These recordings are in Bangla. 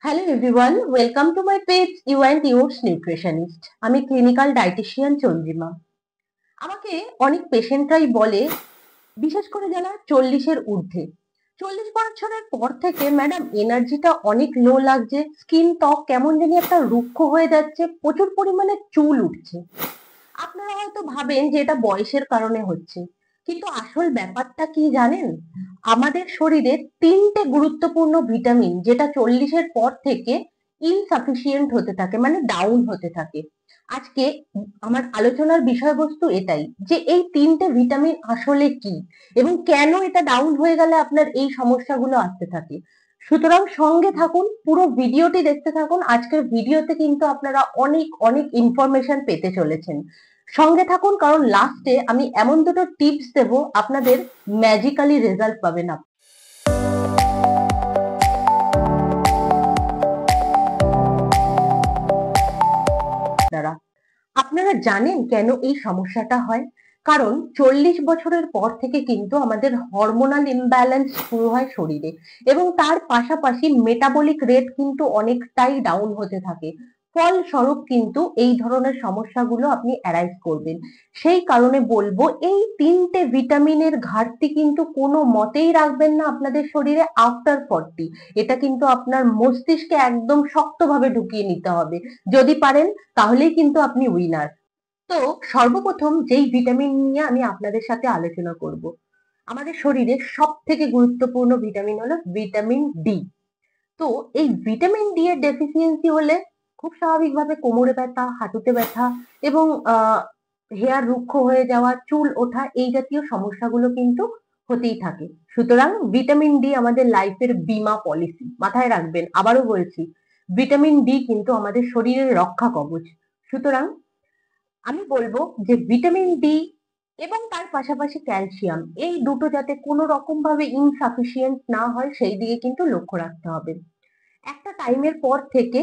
Hello everyone, welcome to my page you and yours nutritionist. আমি ক্লিনিক্যাল ডায়েটিশিয়ান চন্দ্রিমা। আমাকে অনেক পেশেন্টরাই বলে, বিশেষ করে যারা 40-এর ঊর্ধ্বে, 40 বছরের পর থেকে ম্যাডাম এনার্জিটা অনেক লো লাগছে, স্কিন ত্বক কেমন জানি একটা রুক্ষ হয়ে যাচ্ছে, প্রচুর পরিমাণে চুল উঠছে। আপনারা হয়তো ভাবেন যে এটা বয়সের কারণে হচ্ছে, কিন্তু আসল ব্যাপারটা কি জানেন? আমাদের শরীরে 3টে গুরুত্বপূর্ণ ভিটামিন যেটা 40-এর পর থেকে ইনসাফিসিয়েন্ট হতে থাকে, মানে ডাউন হতে থাকে। আজকে আমার আলোচনার বিষয়বস্তু এটাই, যে এই 3টে ভিটামিন আসলে কি এবং কেন এটা ডাউন হয়ে গেলে আপনার এই সমস্যাগুলো আসতে থাকে। সুতরাং সঙ্গে থাকুন, পুরো ভিডিওটি দেখতে থাকুন। আজকের ভিডিওতে কিন্তু আপনারা অনেক অনেক ইনফরমেশন পেতে চলেছেন। সঙ্গে থাকুন, কারণ লাস্টে আমি এমন দুটো টিপস দেব, আপনাদের ম্যাজিক্যালি রেজাল্ট পাবেন আপনারা। আপনারা জানেন কেন এই সমস্যাটা হয়? কারণ 40 বছরের পর থেকে কিন্তু আমাদের হরমোনাল ইমব্যালেন্স শুরু হয় শরীরে, এবং তার পাশাপাশি মেটাবলিক রেট কিন্তু অনেকটাই ডাউন হতে থাকে। ফলস্বরূপ কিন্তু এই ধরনের সমস্যাগুলো আপনি অ্যারাইজ করবেন। সেই কারণে বলবো, এই 3টে ভিটামিনের ঘাটতি কিন্তু কোনো মতেই রাখবেন না আপনাদের শরীরে আফটার 40। এটা কিন্তু আপনার মস্তিষ্কে একদম শক্তভাবে ঢুকিয়ে নিতে হবে। যদি পারেন তাহলেই কিন্তু আপনি উইনার। তো সর্বপ্রথম যেই ভিটামিন নিয়ে আমি আপনাদের সাথে আলোচনা করব, আমাদের শরীরে সব থেকে গুরুত্বপূর্ণ ভিটামিন হলো ভিটামিন ডি। তো এই ভিটামিন ডি এর ডেফিসিয়েন্সি হলে খুব স্বাভাবিকভাবে কোমরে ব্যথা, হাঁটুতে ব্যথা এবং হেয়ার রুক্ষ হয়ে যাওয়া, চুল ওঠা, এই জাতীয় সমস্যাগুলো কিন্তু হতেই থাকে। সুতরাং ভিটামিন ডি আমাদের লাইফের বীমা পলিসি, মাথায় রাখবেন। আবারও বলছি, ভিটামিন ডি কিন্তু আমাদের শরীরের রক্ষা কবচ। সুতরাং আমি বলবো যে ভিটামিন ডি এবং তার পাশাপাশি ক্যালসিয়াম, এই দুটো যাতে কোনো রকম ভাবে ইনসাফিসিয়েন্ট না হয় সেই দিকে কিন্তু লক্ষ্য রাখতে হবে। একটা টাইমের পর থেকে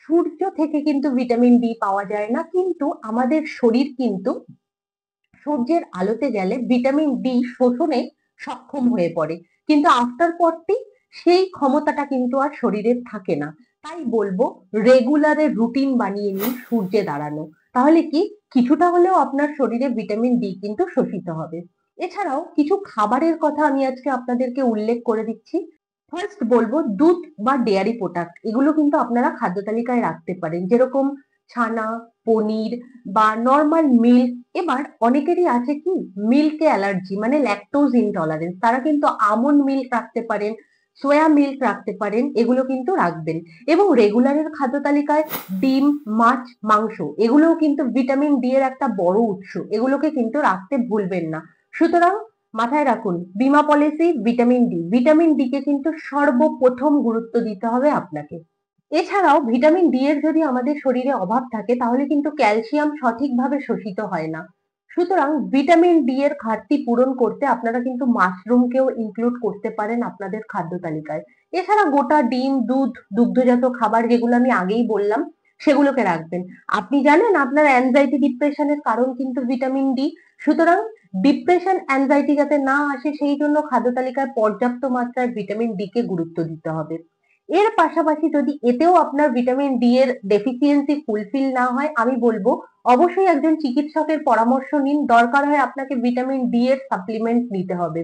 সূর্য থেকে কিন্তু ভিটামিন ডি পাওয়া যায় না, কিন্তু আমাদের শরীর কিন্তু সূর্যের আলোতে গেলে ভিটামিন ডি শোষণে সক্ষম হয়ে পড়ে, কিন্তু আফটার 40 সেই ক্ষমতাটা কিন্তু আর শরীরের থাকে না। তাই বলবো, রেগুলারের রুটিন বানিয়ে নিন সূর্যে দাঁড়ানো, তাহলে কি কিছুটা হলেও আপনার শরীরে ভিটামিন ডি কিন্তু শোষিত হবে। এছাড়াও কিছু খাবারের কথা আমি আজকে আপনাদেরকে উল্লেখ করে দিচ্ছি। ফার্স্ট বলবো, দুধ বা ডেয়ারি প্রোডাক্ট এগুলো কিন্তু আপনারা খাদ্য তালিকায় রাখতে পারেন, যেরকম ছানা, পনির বা নর্মাল মিল্ক। এবার অনেকেরই আছে কি মিল্কে অ্যালার্জি, মানে ল্যাকটোজ ইনটলারেন্স, তারা কিন্তু আমন্ড মিল্ক রাখতে পারেন, সোয়া মিল্ক রাখতে পারেন, এগুলো কিন্তু রাখবেন। এবং রেগুলারের খাদ্য তালিকায় ডিম, মাছ, মাংস এগুলোও কিন্তু ভিটামিন ডি এর একটা বড় উৎস, এগুলোকে কিন্তু রাখতে ভুলবেন না। সুতরাং মাথায় রাখুন, বীমা policy vitamin D, vitamin D কে কিন্তু সর্বপ্রথম গুরুত্ব দিতে হবে আপনাকে। এছাড়াও ভিটামিন ডি এর যদি আমাদের শরীরে অভাব থাকে, তাহলে কিন্তু ক্যালসিয়াম সঠিকভাবে শোষিত হয় না। সুতরাং ভিটামিন ডি এর ঘাটতি পূরণ করতে আপনারা কিন্তু মাশরুমকেও ইনক্লুড করতে পারেন আপনাদের খাদ্য তালিকায়। এছাড়া গোটা ডিম, দুধ, দুগ্ধজাত খাবার যেগুলো আমি আগেই বললাম, সেগুলোকে রাখবেন। আপনি জানেন আপনার অ্যাংজাইটি ডিপ্রেশনের কারণ কিন্তু ভিটামিন ডি। সুতরাং ডিপ্রেশন, অ্যাংজাইটি যাতে না আসে সেই জন্য খাদ্য তালিকায় পর্যাপ্ত মাত্রায় ভিটামিন ডি কে গুরুত্ব দিতে হবে। এর পাশাপাশি যদি এতেও আপনার ভিটামিন ডি এর ডেফিসিয়েন্সি ফুলফিল না হয়, আমি বলবো অবশ্যই একজন চিকিৎসকের পরামর্শ নিন। দরকার হয় আপনাকে ভিটামিন ডি এর সাপ্লিমেন্ট নিতে হবে।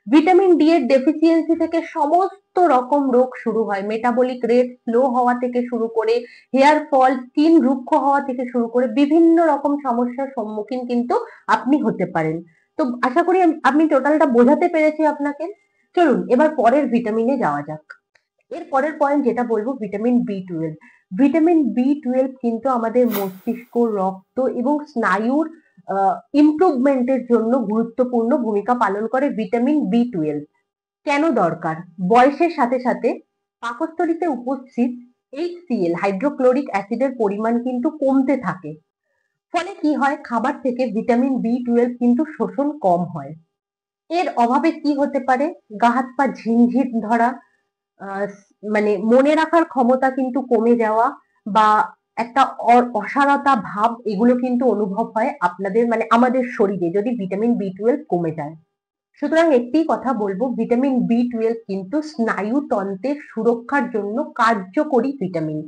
ভিটামিন ডি এর ডেফিসিয়েন্সি থেকে সমস্ত রকম রোগ শুরু হয়, মেটাবলিক রেট স্লো হওয়া থেকে শুরু করে হেয়ার ফল, স্কিন রুক্ষ হওয়া থেকে শুরু করে বিভিন্ন রকম সমস্যার সম্মুখীন কিন্তু আপনি হতে পারেন। তো আশা করি আমি টোটালটা বোঝাতে পেরেছি আপনাকে। চলুন এবার পরের ভিটামিনে যাওয়া যাক। এর পরের পয়েন্ট যেটা বলবো, vitamin B twelve. Vitamin B twelve কিন্তু আমাদের মস্তিষ্ক, রক্ত এবং স্নায়ুর ইমপ্রুভমেন্টের জন্য গুরুত্বপূর্ণ ভূমিকা পালন করে। ভিটামিন বি টুয়েলভ কেন দরকার? বয়সের সাথে সাথে পাকস্থলীতে উপস্থিত HCl, হাইড্রোক্লোরিক অ্যাসিডের পরিমাণ কিন্তু কমতে থাকে। ফলে কি হয়, খাবার থেকে ভিটামিন বি টুয়েলভ কিন্তু শোষণ কম হয়। এর অভাবে কি হতে পারে? গা হাত পা ঝিনঝিন ধরা, আহ, মানে মনে রাখার ক্ষমতা কিন্তু কমে যাওয়া, বা একটা অসারতা ভাব, এগুলো কিন্তু অনুভব হয় আপনাদের, মানে আমাদের শরীরে যদি ভিটামিন বি টুয়েলভ কমে যায়। সুতরাং একটি কথা বলবো, ভিটামিন বি 12 কিন্তু স্নায়ুতন্ত্রের সুরক্ষার জন্য কার্যকরী ভিটামিন।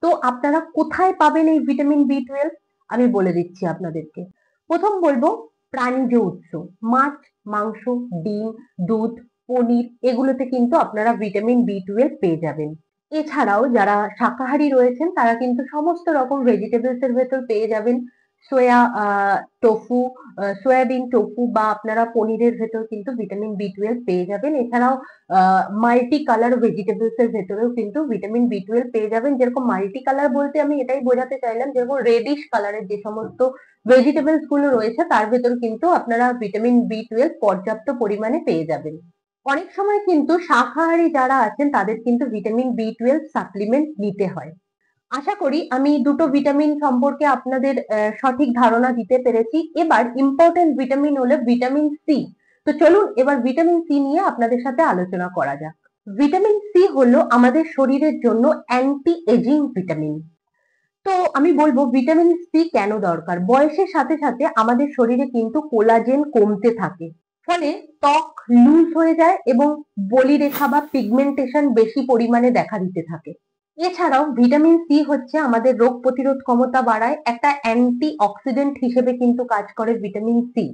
তো আপনারা কোথায় পাবেন এই ভিটামিন বি 12? আমি বলে দিচ্ছি আপনাদেরকে। প্রথম বলবো প্রাণীজ উৎস, মাছ, মাংস, ডিম, দুধ, পনির, এগুলোতে কিন্তু আপনারা ভিটামিন বি 12 পেয়ে যাবেন। এছাড়াও যারা শাকাহারী রয়েছেন তারা কিন্তু সমস্ত রকম ভেজিটেবলস এর ভেতর পেয়ে যাবেন সোয়া টোফু, সয়াবিন টোফু বা আপনারা পনিরের ভেতর কিন্তু ভিটামিন বি 12 পেয়ে যাবেন। এছাড়াও মাল্টি কালার ভেজিটেবলস এর ভেতরেও কিন্তু ভিটামিন বি 12 পেয়ে যাবেন। যেরকম মাল্টি কালার বলতে আমি এটাই বোঝাতে চাইলাম, যেরকম রেডিশ কালারের যে সমস্ত ভেজিটেবলস গুলো রয়েছে তার ভেতর কিন্তু আপনারা ভিটামিন বি 12 পর্যাপ্ত পরিমাণে পেয়ে যাবেন। অনেক সময় কিন্তু শাকাহারী যারা আছেন তাদের কিন্তু ভিটামিন বি 12 সাপ্লিমেন্ট নিতে হয়। আশা করি আমি দুটো ভিটামিন সম্পর্কে আপনাদের সঠিক ধারণা দিতে পেরেছি। এবার ইম্পর্টেন্ট ভিটামিন হলো ভিটামিন সি। তো চলুন এবার ভিটামিন সি নিয়ে আপনাদের সাথে আলোচনা করা যাক। ভিটামিন সি হলো আমাদের শরীরের জন্য অ্যান্টি এজিং ভিটামিন। তো আমি বলবো ভিটামিন সি কেন দরকার। বয়সের সাথে সাথে আমাদের শরীরে কিন্তু কোলাজেন কমতে থাকে, ফলে ত্বক লুজ হয়ে যায় এবং বলিরেখা বা পিগমেন্টেশন বেশি পরিমাণে দেখা দিতে থাকে। এছাড়াও ভিটামিন সি হচ্ছে আমাদের রোগ প্রতিরোধ ক্ষমতা বাড়ায়, একটা অ্যান্টি অক্সিডেন্ট হিসেবে কিন্তু কাজ করে ভিটামিন সি।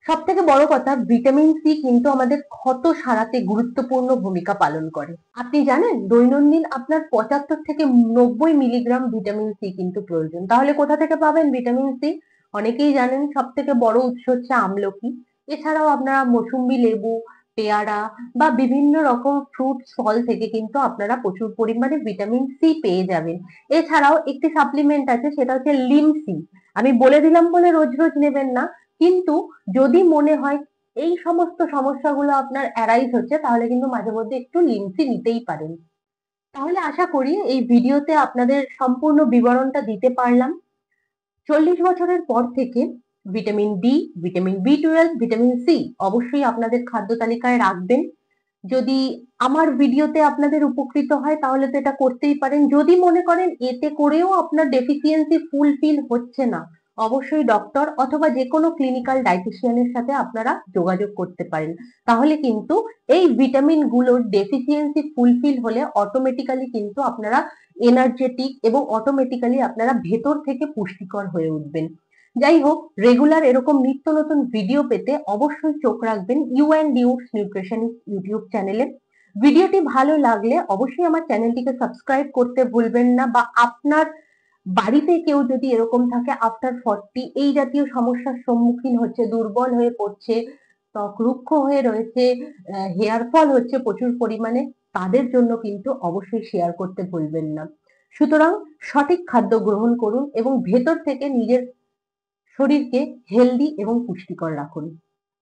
সব থেকে বড় কথা, ভিটামিন সি কিন্তু আমাদের ক্ষত সারাতে গুরুত্বপূর্ণ ভূমিকা পালন করে। আপনি জানেন দৈনন্দিন আপনার 75 থেকে 90 মিলিগ্রাম ভিটামিন সি কিন্তু প্রয়োজন। তাহলে কোথা থেকে পাবেন ভিটামিন সি? অনেকেই জানেন সব থেকে বড় উৎস হচ্ছে আমলকি। এছাড়াও আপনারা মৌসুম্বি লেবু, পেয়ারা বা বিভিন্ন রকম ফ্রুটস, ফল থেকে কিন্তু আপনারা প্রচুর পরিমাণে ভিটামিন সি পেয়ে যাবেন। এছাড়াও একটি সাপ্লিমেন্ট আছে, সেটা হচ্ছে লিমসি। আমি বলে দিলাম বলে রোজ রোজ নেবেন না, কিন্তু যদি মনে হয় এই সমস্ত সমস্যাগুলো আপনার অ্যারাইজ হচ্ছে তাহলে কিন্তু মাঝে মধ্যে একটু লিমসি নিতেই পারেন। তাহলে আশা করি এই ভিডিওতে আপনাদের সম্পূর্ণ বিবরণটা দিতে পারলাম। 40 বছরের পর থেকে vitamin D, vitamin B 12, vitamin C অবশ্যই আপনাদের খাদ্য তালিকায় রাখবেন। যদি আমার ভিডিওতে আপনাদের উপকৃত হয় তাহলে তো এটা করতেই পারেন। যদি মনে করেন এতে করেও আপনার ডেফিসিয়েন্সি ফুলফিল হচ্ছে না, অবশ্যই ডক্টর অথবা যে কোনো ক্লিনিক্যাল ডায়েটিশিয়ানের সাথে আপনারা যোগাযোগ করতে পারেন। তাহলে কিন্তু এই ভিটামিন গুলোর ডেফিসিয়েন্সি ফুলফিল হলে অটোমেটিক্যালি কিন্তু আপনারা এনার্জেটিক এবং অটোমেটিক্যালি আপনারা ভেতর থেকে পুষ্টিকর হয়ে উঠবেন। যাই হোক, রেগুলার এরকম নিত্য নতুন ভিডিও পেতে অবশ্যই চোখ রাখবেন you and your nutritionist YouTube চ্যানেলে। ভিডিওটি ভালো লাগলে অবশ্যই আমার চ্যানেলটিকে সাবস্ক্রাইব করতে ভুলবেন না, বা আপনার বাড়িতে কেউ যদি এরকম থাকে আফটার 40 এই জাতীয় সমস্যার সম্মুখীন হচ্ছে, দুর্বল হয়ে পড়ছে, ত্বক রুক্ষ হয়ে রয়েছে, হেয়ার ফল হচ্ছে প্রচুর পরিমাণে, তাদের জন্য কিন্তু অবশ্যই শেয়ার করতে ভুলবেন না। সুতরাং সঠিক খাদ্য গ্রহণ করুন এবং ভেতর থেকে নিজের শরীরকে হেলদি এবং পুষ্টিকর রাখুন।